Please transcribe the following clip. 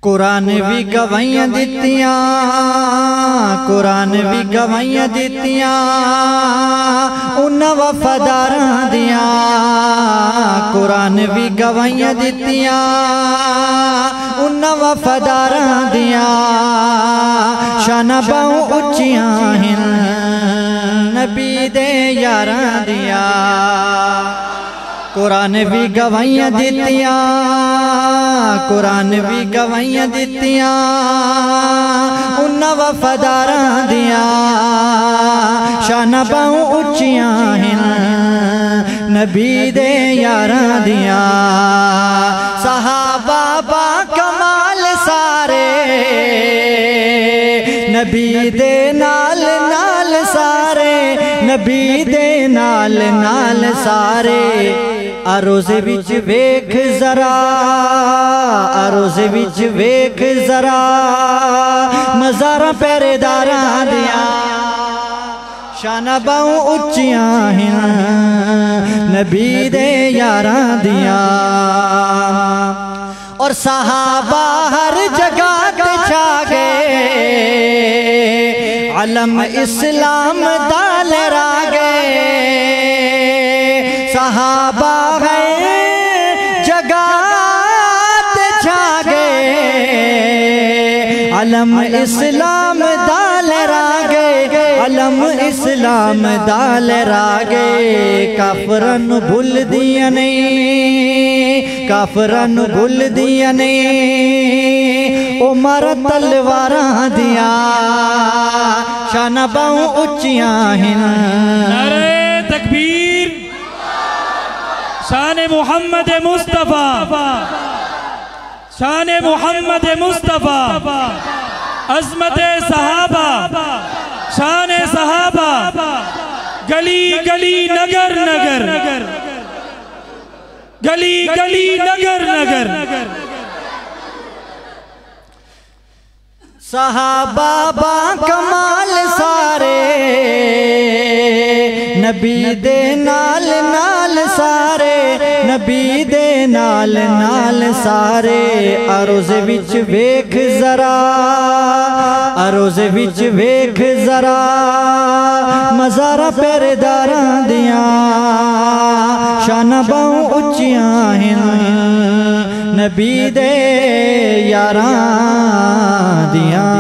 कुरान भी गवाहियां दित्तियां, कुरान भी गवाहियां दित्तियां उन्हां वफादारां दियां। कुरान भी गवाहियां दित्तियां उन्हां वफादारां दियां। शाना बाहूं उच्चियां हिन नबी दे यारां दियां। कुरान भी गवाहियां दित्तियां, कुरान भी गवाहियां दित्तियां उन्हां वफादारां दियां। शाना बाहूं उच्चियां हिन नबी दे यारां दियां। सहाबा बा कमाल सारे नबी दे नाल नाल सारे, नबी दे नाल नाल सारे। अरोज़े विच वेख जरा, अरोज़े विच वेख जरा मज़ारा पहरेदारां दियां। शाना बाहूं उच्चियां हिन नबी दे यारां दियां। और सहाबा हर जगह ते छा गए, अलम इस्लाम दा लहरा गए। सहाबा है जगह ते छा गए, अलम इस्लाम दा लहरा गए, अलम इस्लाम दा लहरा गए। काफरां नूं भुल दियां नहीं, काफरां नूं भुल दियां नहीं ओ मारा तलवारां दियां। शाना बाहूं उच्चियां हिन। नारे तकबीर, शान मोहम्मद मुस्तफ़ा, शान मोहम्मद मुस्तफ़ा, अज़मत सहाबा, शान सहाबा, गली गली नगर नगर, गली गली नगर नगर। सहाबा बा कमाल सारे नबी दे नाल नाल सारे, नबी दे नाल नाल सारे। अरोज़े विच वेख जरा, अरोज़े विच वेख जरा मज़ारा पहरेदारां दियां। शाना बाहूं उच्चियां हिन नबी दे यारां दियां।